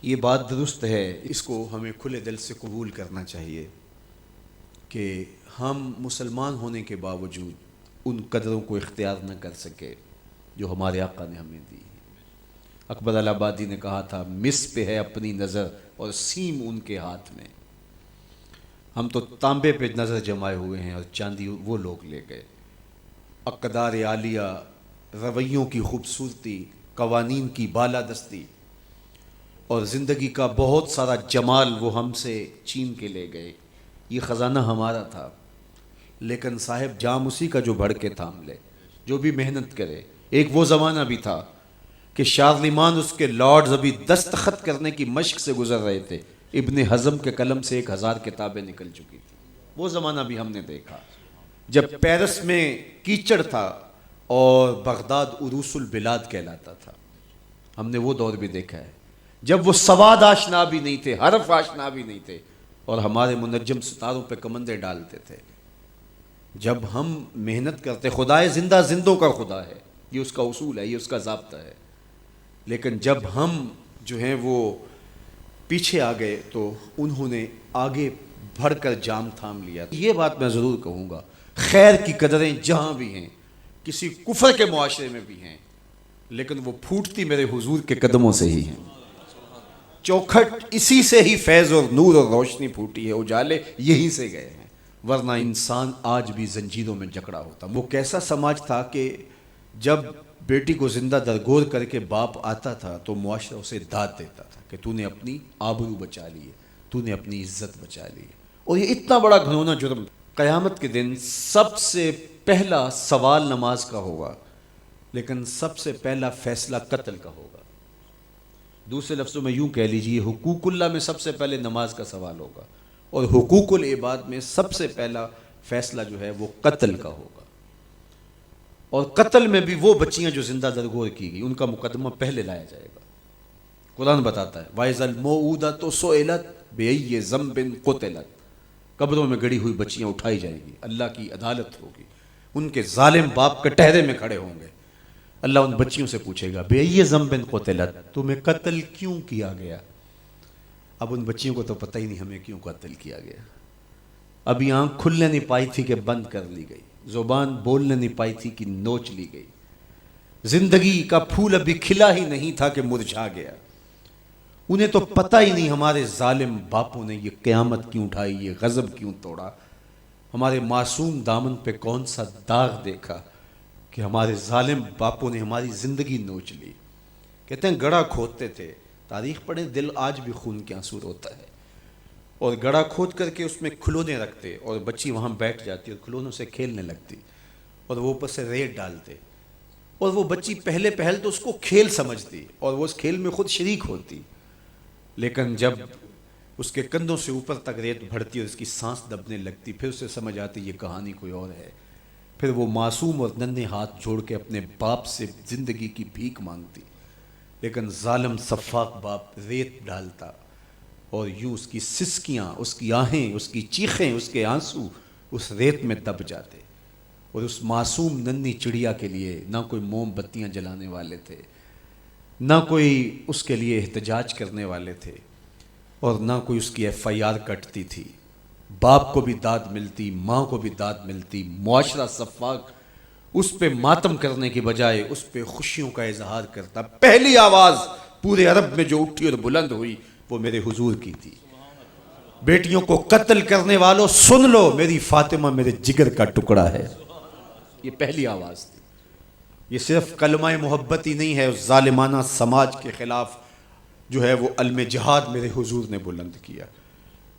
یہ بات درست ہے، اس کو ہمیں کھلے دل سے قبول کرنا چاہیے کہ ہم مسلمان ہونے کے باوجود ان قدروں کو اختیار نہ کر سکے جو ہمارے آقا نے ہمیں دی. اکبر الہٰبادی نے کہا تھا، مس پہ ہے اپنی نظر اور سیم ان کے ہاتھ میں. ہم تو تانبے پہ نظر جمائے ہوئے ہیں اور چاندی وہ لوگ لے گئے. اقدار عالیہ، رویوں کی خوبصورتی، قوانین کی بالادستی اور زندگی کا بہت سارا جمال وہ ہم سے چھین کے لے گئے. یہ خزانہ ہمارا تھا، لیکن صاحب جام اسی کا جو بڑھ کے تھام لے، جو بھی محنت کرے. ایک وہ زمانہ بھی تھا کہ شارلمان اس کے لارڈز ابھی دستخط کرنے کی مشق سے گزر رہے تھے. ابن حزم کے قلم سے 1000 کتابیں نکل چکی تھی. وہ زمانہ بھی ہم نے دیکھا جب پیرس میں کیچڑ تھا اور بغداد عروس البلاد کہلاتا تھا. ہم نے وہ دور بھی دیکھا ہے جب وہ سواد آشنا بھی نہیں تھے، حرف آشنا بھی نہیں تھے، اور ہمارے منجم ستاروں پہ کمندے ڈالتے تھے. جب ہم محنت کرتے، خدائے زندہ زندوں کا خدا ہے، یہ اس کا اصول ہے، یہ اس کا ضابطہ ہے. لیکن جب ہم جو ہیں وہ پیچھے آ گئے تو انہوں نے آگے بڑھ کر جام تھام لیا. یہ بات میں ضرور کہوں گا، خیر کی قدریں جہاں بھی ہیں، کسی کفر کے معاشرے میں بھی ہیں، لیکن وہ پھوٹتی میرے حضور کے قدموں سے ہی ہیں. چوکھٹ اسی سے ہی فیض اور نور اور روشنی پھوٹی ہے، اجالے یہیں سے گئے ہیں، ورنہ انسان آج بھی زنجیروں میں جکڑا ہوتا. وہ کیسا سماج تھا کہ جب بیٹی کو زندہ درگور کر کے باپ آتا تھا تو معاشرہ اسے داد دیتا تھا کہ تو نے اپنی آبرو بچا لی ہے، تو نے اپنی عزت بچا لی ہے. اور یہ اتنا بڑا گھنونا جرم. قیامت کے دن سب سے پہلا سوال نماز کا ہوگا، لیکن سب سے پہلا فیصلہ قتل کا ہوگا. دوسرے لفظوں میں یوں کہہ لیجئے، حقوق اللہ میں سب سے پہلے نماز کا سوال ہوگا، اور حقوق العباد میں سب سے پہلا فیصلہ جو ہے وہ قتل کا ہوگا. اور قتل میں بھی وہ بچیاں جو زندہ درگور کی گئی، ان کا مقدمہ پہلے لایا جائے گا. قرآن بتاتا ہے وَإِذَا الْمَوْءُودَةُ سُئِلَتْ بِأَيِّ ذَنبٍ قُتِلَتْ. قبروں میں گڑی ہوئی بچیاں اٹھائی جائیں گی، اللہ کی عدالت ہوگی، ان کے ظالم باپ کٹہرے میں کھڑے ہوں گے. اللہ ان بچیوں سے پوچھے گا بِأَيِّ ذَنبٍ قُتِلَتْ، تمہیں قتل کیوں کیا گیا؟ اب ان بچیوں کو تو پتہ ہی نہیں ہمیں کیوں قتل کیا گیا. ابھی آنکھ کھلنے نہیں پائی تھی کہ بند کر لی گئی، زبان بولنے نہیں پائی تھی کہ نوچ لی گئی، زندگی کا پھول ابھی کھلا ہی نہیں تھا کہ مرجھا گیا. انہیں تو پتہ ہی نہیں ہمارے ظالم باپوں نے یہ قیامت کیوں اٹھائی، یہ غضب کیوں توڑا، ہمارے معصوم دامن پہ کون سا داغ دیکھا کہ ہمارے ظالم باپوں نے ہماری زندگی نوچ لی. کہتے ہیں گڑھا کھودتے تھے، تاریخ پڑھیں، دل آج بھی خون کے آنسو روتا ہے. اور گڑھا کھود کر کے اس میں کھلونے رکھتے اور بچی وہاں بیٹھ جاتی اور کھلونوں سے کھیلنے لگتی، اور وہ اوپر سے ریت ڈالتے، اور وہ بچی پہلے پہل تو اس کو کھیل سمجھتی اور وہ اس کھیل میں خود شریک ہوتی. لیکن جب اس کے کندھوں سے اوپر تک ریت بڑھتی اور اس کی سانس دبنے لگتی، پھر اسے سمجھ آتی یہ کہانی کوئی اور ہے. پھر وہ معصوم اور ننھے ہاتھ جوڑ کے اپنے باپ سے زندگی کی بھیک مانگتی، لیکن ظالم سفاک باپ ریت ڈالتا اور یوں اس کی سسکیاں، اس کی آہیں، اس کی چیخیں، اس کے آنسو اس ریت میں دب جاتے. اور اس معصوم ننھی چڑیا کے لیے نہ کوئی موم بتیاں جلانے والے تھے، نہ کوئی اس کے لیے احتجاج کرنے والے تھے، اور نہ کوئی اس کی FIR کٹتی تھی. باپ کو بھی داد ملتی، ماں کو بھی داد ملتی. معاشرہ صفاق اس پہ ماتم کرنے کی بجائے اس پہ خوشیوں کا اظہار کرتا. پہلی آواز پورے عرب میں جو اٹھی اور بلند ہوئی وہ میرے حضور کی تھی. بیٹیوں کو قتل کرنے والوں سن لو، میری فاطمہ میرے جگر کا ٹکڑا ہے. یہ پہلی آواز تھی. یہ صرف کلمہ محبت ہی نہیں ہے، اس ظالمانہ سماج کے خلاف جو ہے وہ علم جہاد میرے حضور نے بلند کیا.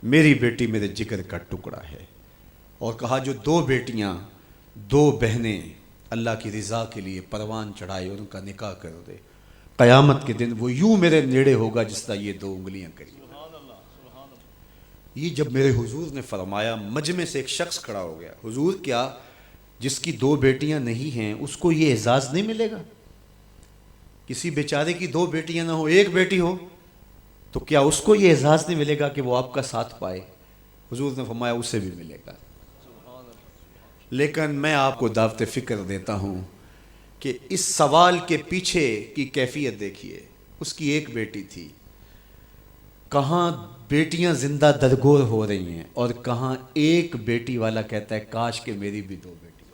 میری بیٹی میرے جگر کا ٹکڑا ہے. اور کہا جو 2 بیٹیاں، 2 بہنیں اللہ کی رضا کے لیے پروان چڑھائے اور ان کا نکاح کر دے، قیامت کے دن وہ یوں میرے نیڑے ہوگا جس طرح یہ 2 انگلیاں کری. یہ جب میرے حضور نے فرمایا، مجمع سے ایک شخص کھڑا ہو گیا، حضور کیا جس کی 2 بیٹیاں نہیں ہیں اس کو یہ اعزاز نہیں ملے گا؟ کسی بیچارے کی 2 بیٹیاں نہ ہو، 1 بیٹی ہو، تو کیا اس کو یہ اعزاز نہیں ملے گا کہ وہ آپ کا ساتھ پائے؟ حضور نے فرمایا اسے بھی ملے گا. لیکن میں آپ کو دعوت فکر دیتا ہوں کہ اس سوال کے پیچھے کی کیفیت دیکھیے. اس کی 1 بیٹی تھی، کہاں بیٹیاں زندہ درگور ہو رہی ہیں اور کہاں ایک بیٹی والا کہتا ہے کاش کہ میری بھی 2 بیٹی۔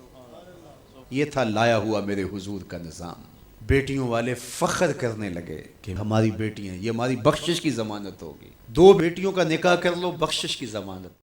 یہ تھا لایا ہوا میرے حضور کا نظام۔ بیٹیوں والے فخر کرنے لگے کہ ہماری بیٹیاں، یہ ہماری بخشش کی ضمانت ہوگی، 2 بیٹیوں کا نکاح کر لو، بخشش کی ضمانت۔